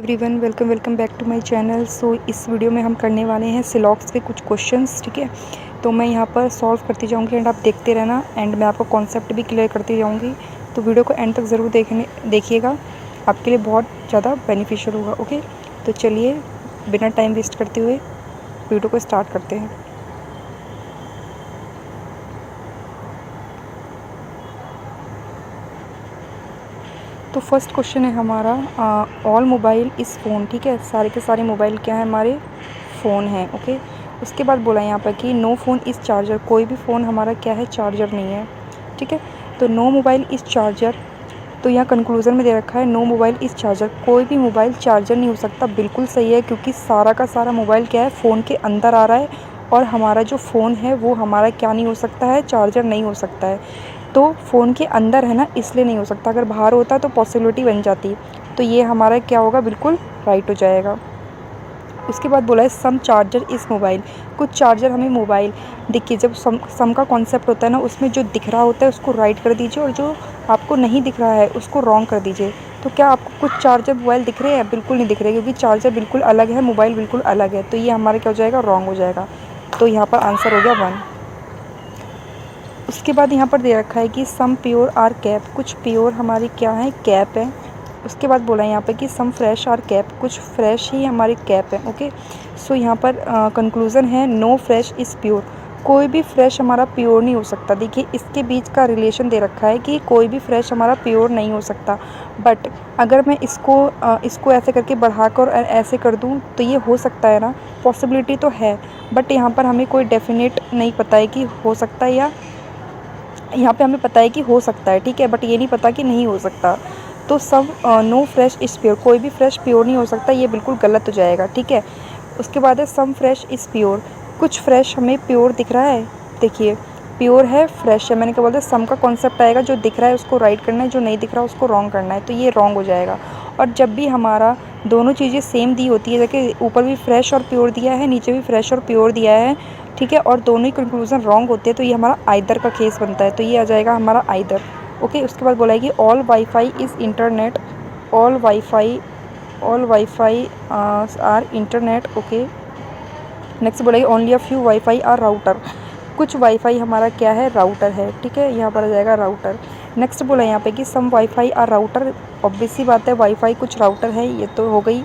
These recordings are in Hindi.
Everyone, welcome back to my channel. So इस वीडियो में हम करने वाले हैं सिलॉक्स के कुछ क्वेश्चंस। ठीक है, तो मैं यहाँ पर सॉल्व करती जाऊँगी एंड आप देखते रहना एंड मैं आपको कॉन्सेप्ट भी क्लियर करती जाऊँगी। तो वीडियो को एंड तक ज़रूर देखिएगा, आपके लिए बहुत ज़्यादा बेनिफिशियल होगा। ओके, तो चलिए बिना टाइम वेस्ट करते हुए वीडियो को स्टार्ट करते हैं। तो फर्स्ट क्वेश्चन है हमारा, ऑल मोबाइल इज़ फ़ोन। ठीक है, सारे के सारे मोबाइल क्या है, हमारे फ़ोन हैं। ओके, उसके बाद बोला यहाँ पर कि नो फ़ोन इज़ चार्जर, कोई भी फ़ोन हमारा क्या है, चार्जर नहीं है। ठीक है, तो नो मोबाइल इज़ चार्जर, तो यहाँ कंक्लूज़न में दे रखा है नो मोबाइल इज़ चार्जर, कोई भी मोबाइल चार्जर नहीं हो सकता। बिल्कुल सही है, क्योंकि सारा का सारा मोबाइल क्या है, फ़ोन के अंदर आ रहा है और हमारा जो फ़ोन है वो हमारा क्या नहीं हो सकता है, चार्जर नहीं हो सकता है। तो फ़ोन के अंदर है ना, इसलिए नहीं हो सकता। अगर बाहर होता तो पॉसिबिलिटी बन जाती। तो ये हमारा क्या होगा, बिल्कुल राइट हो जाएगा। उसके बाद बोला है सम चार्जर इस मोबाइल, कुछ चार्जर हमें मोबाइल, देखिए जब सम का कॉन्सेप्ट होता है ना, उसमें जो दिख रहा होता है उसको राइट कर दीजिए और जो आपको नहीं दिख रहा है उसको रॉन्ग कर दीजिए। तो क्या आपको कुछ चार्जर मोबाइल दिख रहे हैं? बिल्कुल नहीं दिख रहे, क्योंकि चार्जर बिल्कुल अलग है, मोबाइल बिल्कुल अलग है। तो ये हमारा क्या हो जाएगा, रॉन्ग हो जाएगा। तो यहाँ पर आंसर हो गया 1। उसके बाद यहाँ पर दे रखा है कि सम प्योर आर कैप, कुछ प्योर हमारी क्या है, कैप है। उसके बाद बोला है यहाँ पे कि सम फ्रेश आर कैप, कुछ फ्रेश ही हमारी कैप है। ओके, सो यहाँ पर कंक्लूज़न है नो फ्रेश इज़ प्योर, कोई भी फ्रेश हमारा प्योर नहीं हो सकता। देखिए इसके बीच का रिलेशन दे रखा है कि कोई भी फ्रेश हमारा प्योर नहीं हो सकता। बट अगर मैं इसको ऐसे करके बढ़ाकर ऐसे कर दूँ तो ये हो सकता है ना, पॉसिबिलिटी तो है। बट यहाँ पर हमें कोई डेफिनेट नहीं पता है कि हो सकता है, या यहाँ पे हमें पता है कि हो सकता है। ठीक है, बट ये नहीं पता कि नहीं हो सकता। तो सब नो फ्रेश इज़ प्योर, कोई भी फ्रेश प्योर नहीं हो सकता, ये बिल्कुल गलत हो जाएगा। ठीक है, उसके बाद है सम फ्रेश इज़ प्योर, कुछ फ्रेश हमें प्योर दिख रहा है। देखिए प्योर है, फ्रेश है, मैंने क्या बोलते सम का कॉन्सेप्ट आएगा, जो दिख रहा है उसको राइट करना है, जो नहीं दिख रहा है उसको रॉन्ग करना है। तो ये रॉन्ग हो जाएगा। और जब भी हमारा दोनों चीज़ें सेम दी होती है, देखिए ऊपर भी फ्रेश और प्योर दिया है, नीचे भी फ्रेश और प्योर दिया है, ठीक है, और दोनों ही कंक्लूज़न रॉन्ग होते हैं, तो ये हमारा आइदर का केस बनता है। तो ये आ जाएगा हमारा आइदर। ओके, उसके बाद बोला है कि all wifi is internet, all wifi are internet. Okay, next बोला है only a few wifi are router, कुछ वाईफाई हमारा क्या है, राउटर है। ठीक है, यहाँ पर आ जाएगा राउटर। नेक्स्ट बोला यहाँ पे कि सम वाईफाई आर राउटर, ऑब्वियस सी बात है, वाईफाई कुछ राउटर है, ये तो हो गई।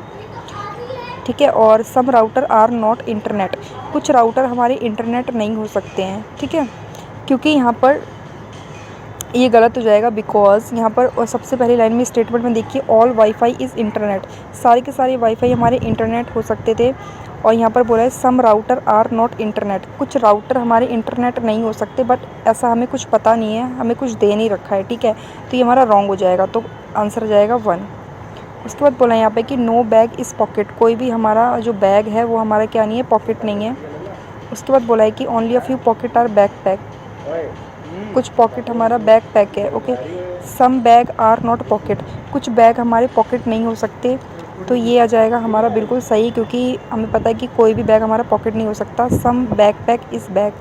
ठीक है, और सम राउटर आर नॉट इंटरनेट, कुछ राउटर हमारे इंटरनेट नहीं हो सकते हैं। ठीक है, क्योंकि यहाँ पर ये गलत हो जाएगा, बिकॉज़ यहाँ पर और सबसे पहली लाइन में स्टेटमेंट में देखिए ऑल वाईफाई इज़ इंटरनेट, सारे के सारे वाईफाई हमारे इंटरनेट हो सकते थे। और यहाँ पर बोला है सम राउटर आर नॉट इंटरनेट, कुछ राउटर हमारे इंटरनेट नहीं हो सकते, बट ऐसा हमें कुछ पता नहीं है, हमें कुछ दे नहीं रखा है। ठीक है, तो ये हमारा रॉन्ग हो जाएगा, तो आंसर हो जाएगा 1। उसके बाद बोला है यहाँ पे कि नो बैग इज़ पॉकेट, कोई भी हमारा जो बैग है वो हमारा क्या नहीं है, पॉकेट नहीं है। उसके बाद बोला है कि only a few pocket are back pack, कुछ पॉकेट हमारा बैक पैक है। Okay, some bag are not pocket, कुछ बैग हमारे पॉकेट नहीं हो सकते। तो ये आ जाएगा हमारा बिल्कुल सही, क्योंकि हमें पता है कि कोई भी बैग हमारा पॉकेट नहीं हो सकता। Some back pack is bag,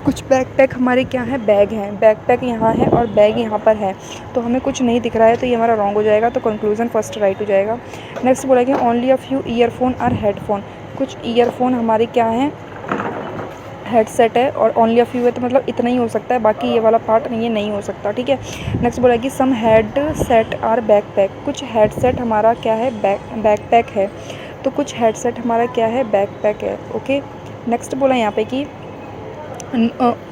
कुछ बैक पैक हमारे क्या है, बैग हैं, बैक पैक यहाँ है और बैग यहाँ पर है, तो हमें कुछ नहीं दिख रहा है, तो ये हमारा रॉन्ग हो जाएगा। तो कंक्लूज़न फर्स्ट राइट हो जाएगा। नेक्स्ट बोला कि only a few earphone are headphone, कुछ ईयरफोन हमारे क्या हैं, हेडसेट है, और ओनली अ फ्यू है, तो मतलब इतना ही हो सकता है, बाकी ये वाला पार्ट ये नहीं हो सकता। ठीक है, नेक्स्ट बोला कि सम हेड सेट आर बैकपैक, कुछ हेडसेट हमारा क्या है, बैकपैक है, तो कुछ हेडसेट हमारा क्या है, बैकपैक है। ओके, नेक्स्ट बोला यहाँ पे कि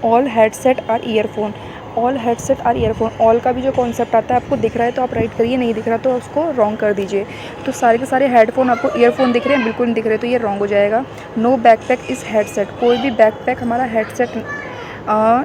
all headset are earphone, all headset are earphone, all का भी जो कॉन्सेप्ट आता है, आपको दिख रहा है तो आप राइट करिए, नहीं दिख रहा तो उसको रॉन्ग कर दीजिए। तो सारे के सारे हेडफोन आपको ईयरफोन दिख रहे हैं, बिल्कुल नहीं दिख रहे, तो ये रॉन्ग हो जाएगा। नो बैकपैक इज़ हेडसेट, कोई भी बैकपैक हमारा हेडसेट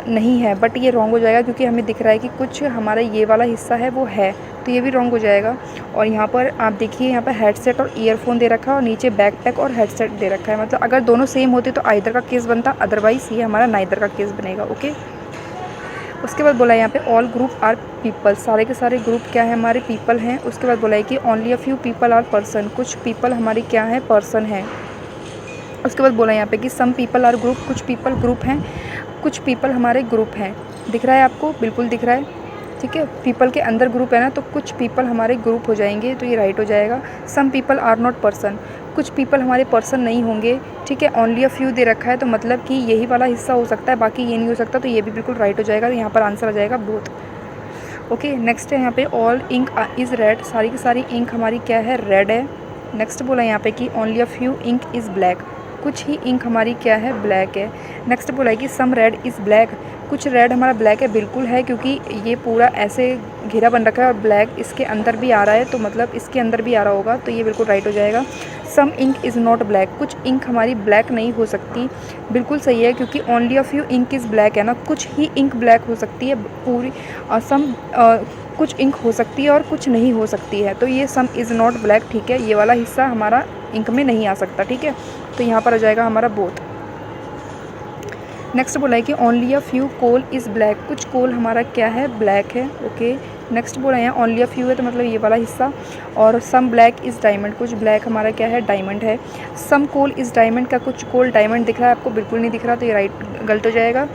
नहीं है, बट ये रॉन्ग हो जाएगा, क्योंकि हमें दिख रहा है कि कुछ हमारा ये वाला हिस्सा है वो है, तो ये भी रॉन्ग हो जाएगा। और यहाँ पर आप देखिए, यहाँ पर हेडसेट और ईयरफोन दे रखा है और नीचे बैकपैक और हेडसेट दे रखा है, मतलब अगर दोनों सेम होते तो आइदर का केस बनता, अदरवाइज़ ये हमारा नाइदर का केस बनेगा। ओके, उसके बाद बोला है यहाँ पे ऑल ग्रुप आर पीपल, सारे के सारे ग्रुप क्या है, हमारे पीपल हैं। उसके बाद बोला है कि only a few people are person, कुछ पीपल हमारी क्या है, पर्सन है। उसके बाद बोला है यहाँ पे कि सम पीपल आर ग्रुप, कुछ पीपल ग्रुप हैं, कुछ पीपल हमारे ग्रुप हैं। दिख रहा है आपको, बिल्कुल दिख रहा है। ठीक है, पीपल के अंदर ग्रुप है ना, तो कुछ पीपल हमारे ग्रुप हो जाएंगे, तो ये राइट हो जाएगा। Some people are not person, कुछ पीपल हमारे पर्सन नहीं होंगे, ठीक है। ओनली अ फ्यू दे रखा है, तो मतलब कि यही वाला हिस्सा हो सकता है, बाकी ये नहीं हो सकता, तो ये भी बिल्कुल राइट हो जाएगा। यहाँ पर आंसर आ जाएगा बोथ। ओके, नेक्स्ट है यहाँ पे ऑल इंक इज़ रेड, सारी की सारी इंक हमारी क्या है, रेड है। नेक्स्ट बोला यहाँ पे कि only a few ink is black, कुछ ही इंक हमारी क्या है, ब्लैक है। नेक्स्ट बोला है कि सम रेड इज़ ब्लैक, कुछ रेड हमारा ब्लैक है, बिल्कुल है, क्योंकि ये पूरा ऐसे घेरा बन रखा है और ब्लैक इसके अंदर भी आ रहा है, तो मतलब इसके अंदर भी आ रहा होगा, तो ये बिल्कुल राइट हो जाएगा। Some ink is not black, कुछ इंक हमारी ब्लैक नहीं हो सकती, बिल्कुल सही है, क्योंकि only a few ink is black है ना, कुछ ही इंक ब्लैक हो सकती है पूरी, सम कुछ इंक हो सकती है और कुछ नहीं हो सकती है, तो ये सम इज़ नॉट ब्लैक, ठीक है, ये वाला हिस्सा हमारा इंक में नहीं आ सकता, ठीक है, तो यहाँ पर आ जाएगा हमारा बोथ। नेक्स्ट बोला है कि only a few coal is black, कुछ कोल हमारा क्या है, ब्लैक है। ओके, नेक्स्ट बोला है ओनली अ फ्यू है, तो मतलब ये वाला हिस्सा। और सम ब्लैक इज़ डायमंड, कुछ ब्लैक हमारा क्या है, डायमंड है। सम कोल इज़ डायमंड का कुछ कोल डायमंड दिख रहा है आपको, बिल्कुल नहीं दिख रहा, तो ये राइट गलत हो जाएगा।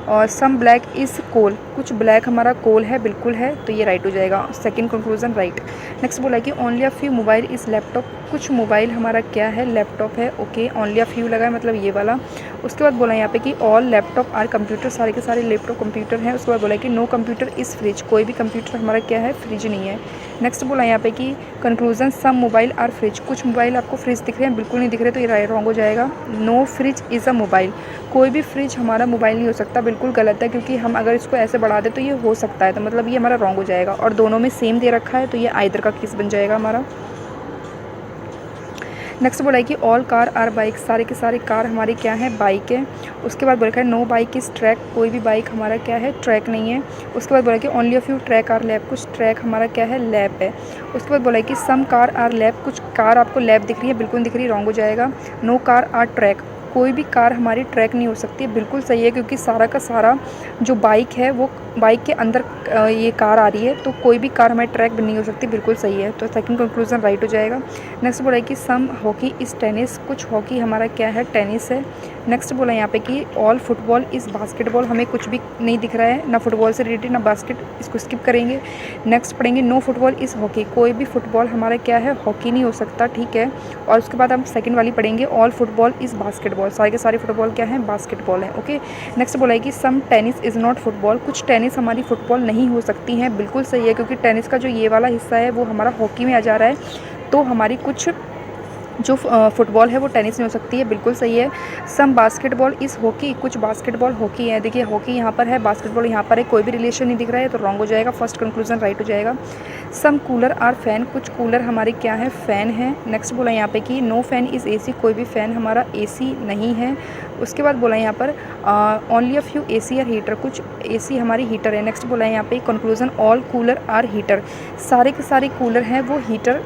और सम ब्लैक इज़ कोल, कुछ ब्लैक हमारा कोल है, बिल्कुल है, तो ये राइट हो जाएगा। Second conclusion right. नेक्स्ट बोला है कि only a few mobile is laptop, कुछ मोबाइल हमारा क्या है, लैपटॉप है। ओके, ओनली अ फ्यू लगा है, मतलब ये वाला। उसके बाद बोला यहाँ पे कि ऑल लैपटॉप आर कंप्यूटर, सारे के सारे लैपटॉप कंप्यूटर हैं। उसके बाद बोला कि नो कंप्यूटर इज़ फ्रिज, कोई भी कंप्यूटर हमारा क्या है, फ्रिज नहीं है। नेक्स्ट बोला यहाँ पे कि conclusion some mobile are fridge, कुछ मोबाइल आपको फ्रिज दिख रहे हैं, बिल्कुल नहीं दिख रहे, तो ये रॉन्ग हो जाएगा। No fridge is a mobile, कोई भी फ्रिज हमारा मोबाइल नहीं हो सकता, बिल्कुल गलत है, क्योंकि हम अगर इसको ऐसे बढ़ा दें तो ये हो सकता है, तो मतलब ये हमारा रॉन्ग हो जाएगा। और दोनों में सेम दे रखा है, तो ये आइदर का केस बन जाएगा हमारा। नेक्स्ट बोला है कि ऑल कार आर बाइक, सारे के सारे कार हमारी क्या है, बाइक है। उसके बाद बोला है नो बाइक इज़ ट्रैक, कोई भी बाइक हमारा क्या है, ट्रैक नहीं है। उसके बाद बोला कि only a few track are lab, कुछ ट्रैक हमारा क्या है, लैब है। उसके बाद बोला है कि सम कार आर लैब, कुछ कार आपको लैब दिख रही है, बिल्कुल दिख रही है, रॉन्ग हो जाएगा। नो कार आर ट्रैक, कोई भी कार हमारी ट्रैक नहीं हो सकती है, बिल्कुल सही है, क्योंकि सारा का सारा जो बाइक है वो बाइक के अंदर ये कार आ रही है, तो कोई भी कार हमारी ट्रैक नहीं हो सकती, बिल्कुल सही है, तो सेकंड कंक्लूजन राइट हो जाएगा। नेक्स्ट बोला है कि सम हॉकी इज़ टेनिस, कुछ हॉकी हमारा क्या है, टेनिस है। नेक्स्ट बोला यहाँ पे कि ऑल फुटबॉल इज़ बास्केटबॉल, हमें कुछ भी नहीं दिख रहा है, ना फुटबॉल से रिलेटेड ना बास्केट, इसको स्किप करेंगे। नेक्स्ट पढ़ेंगे नो फुटबॉल इज़ हॉकी, कोई भी फुटबॉल हमारा क्या है, हॉकी नहीं हो सकता, ठीक है। और उसके बाद हम सेकंड वाली पढ़ेंगे ऑल फुटबॉल इज़ बास्केटबॉल, सारे के सारे फुटबॉल क्या है, बास्केटबॉल है। ओके, नेक्स्ट बोला है कि सम टेनिस इज़ नॉट फुटबॉल, कुछ टेनिस हमारी फुटबॉल नहीं हो सकती हैं, बिल्कुल सही है, क्योंकि टेनिस का जो ये वाला हिस्सा है वो हमारा हॉकी में आ जा रहा है, तो हमारी कुछ जो फुटबॉल है वो टेनिस नहीं हो सकती है, बिल्कुल सही है। सम बास्केटबॉल इज़ हॉकी, कुछ बास्केटबॉल हॉकी है, देखिए हॉकी यहाँ पर है, बास्केटबॉल यहाँ पर है, कोई भी रिलेशन नहीं दिख रहा है, तो रॉन्ग हो जाएगा। फर्स्ट कंक्लूजन राइट हो जाएगा। सम कूलर आर फैन, कुछ कूलर हमारे क्या है, फ़ैन है। नेक्स्ट बोला यहाँ पे कि नो फैन इज़ एसी, कोई भी फ़ैन हमारा एसी नहीं है। उसके बाद बोला यहाँ पर only a few AC are heater, कुछ एसी हमारी हीटर है। नेक्स्ट बोला यहाँ पे conclusion all cooler are heater, सारे के सारे कूलर हैं वो हीटर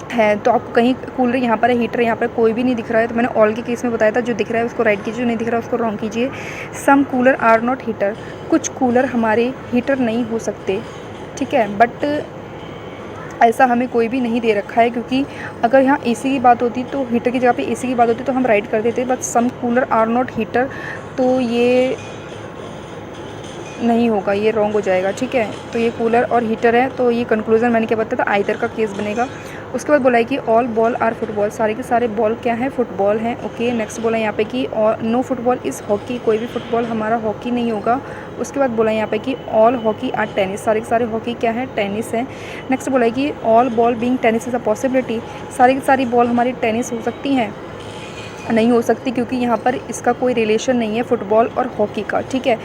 है, तो आपको कहीं कूलर यहाँ पर है, हीटर यहाँ पर कोई भी नहीं दिख रहा है, तो मैंने ऑल के केस में बताया था, जो दिख रहा है उसको राइट कीजिए, जो नहीं दिख रहा है उसको रॉन्ग कीजिए। सम कूलर आर नॉट हीटर, कुछ कूलर हमारे हीटर नहीं हो सकते, ठीक है, बट ऐसा हमें कोई भी नहीं दे रखा है, क्योंकि अगर यहाँ एसी की बात होती तो हीटर की जगह पे एसी की बात होती तो हम राइट कर देते, but some cooler are not heater, तो ये नहीं होगा, ये रॉन्ग हो जाएगा, ठीक है। तो ये कूलर और हीटर है, तो ये कंक्लूजन मैंने क्या बताया था, आइदर का केस बनेगा। उसके बाद बोला है कि ऑल बॉल आर फुटबॉल, सारे के सारे बॉल क्या है, फुटबॉल हैं। ओके, नेक्स्ट बोला यहाँ पे कि नो फुटबॉल इज़ हॉकी, कोई भी फुटबॉल हमारा हॉकी नहीं होगा। उसके बाद बोला यहाँ पे कि ऑल हॉकी आर टेनिस, सारे के सारे हॉकी क्या है, टेनिस है। नेक्स्ट बोला है कि all ball being tennis is a possibility, सारी की सारी बॉल हमारी टेनिस हो सकती हैं, नहीं हो सकती, क्योंकि यहाँ पर इसका कोई रिलेशन नहीं है फुटबॉल और हॉकी का, ठीक है,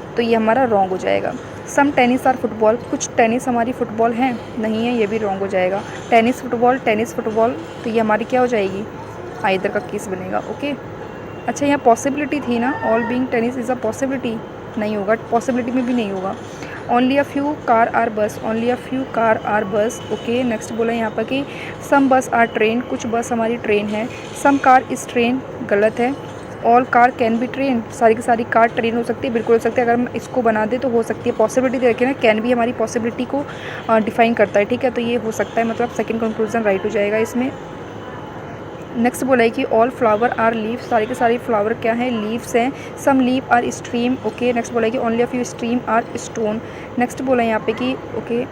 तो ये हमारा रॉन्ग हो जाएगा। सम टेनिस आर फुटबॉल, कुछ टेनिस हमारी फुटबॉल हैं, नहीं है, ये भी रॉन्ग हो जाएगा। टेनिस फुटबॉल, तो ये हमारी क्या हो जाएगी, आइदर का केस बनेगा। ओके, अच्छा यहाँ पॉसिबिलिटी थी ना, all being tennis is a possibility, नहीं होगा, पॉसिबिलिटी में भी नहीं होगा। Only a few car are bus, only a few car are bus. Okay, next बोला यहाँ पर कि सम बस आर ट्रेन, कुछ बस हमारी ट्रेन है। सम कार इज़ ट्रेन, गलत है। All car can be train, सारी की सारी कार ट्रेन हो सकती है, बिल्कुल हो सकती है, अगर हम इसको बना दें तो हो सकती है। पॉसिबिलिटी दे रखी है ना, कैन भी हमारी पॉसिबिलिटी को डिफाइन करता है, ठीक है, तो ये हो सकता है, मतलब सेकंड कंक्लूजन राइट हो जाएगा इसमें। नेक्स्ट बोला है कि ऑल फ्लावर आर लीव, सारे के सारे फ्लावर क्या हैं, लीव्स हैं। Some leave are stream, okay. Next बोला है कि only a few stream are stone. Next बोला है यहाँ पे कि okay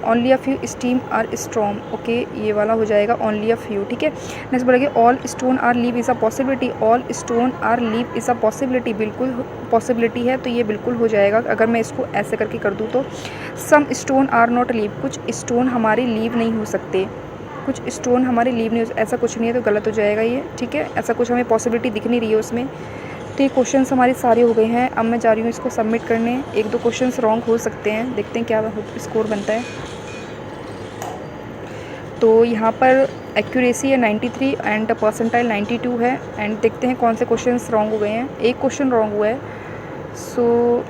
only a few steam are storm, okay, ये वाला हो जाएगा ओनली अ फ्यू, ठीक है। नेक्स्ट बोला कि all stone are leave is a possibility, all stone are leave is a possibility, बिल्कुल पॉसिबिलिटी है, तो ये बिल्कुल हो जाएगा अगर मैं इसको ऐसे करके कर दूँ तो। सम स्टोन आर नॉट लीव, कुछ स्टोन हमारे लीव नहीं हो सकते, कुछ स्टोन हमारे लीव नहीं हो, ऐसा कुछ नहीं है, तो गलत हो जाएगा ये, ठीक है। ऐसा कुछ हमें पॉसिबिलिटी दिख नहीं रही है उसमें। तो ये क्वेश्चंस हमारे सारे हो गए हैं। अब मैं जा रही हूँ इसको सबमिट करने। एक दो क्वेश्चंस रॉन्ग हो सकते हैं, देखते हैं क्या स्कोर बनता है। तो यहाँ पर एक्यूरेसी है 93 एंड परसेंटाइल 92 है। एंड देखते हैं कौन से क्वेश्चंस रॉन्ग हो गए हैं। एक क्वेश्चन रॉन्ग हुआ है, सो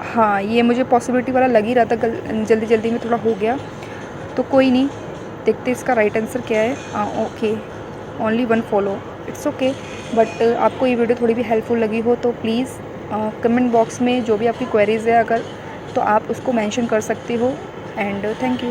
हाँ, ये मुझे पॉसिबिलिटी वाला लग ही रहा था, जल्दी जल्दी में थोड़ा हो गया, तो कोई नहीं, देखते इसका राइट आंसर क्या है। Okay, only one follow, it's okay. But आपको ये वीडियो थोड़ी भी हेल्पफुल लगी हो तो प्लीज़ कमेंट बॉक्स में जो भी आपकी क्वेरीज़ है अगर, तो आप उसको मेंशन कर सकते हो। And thank you.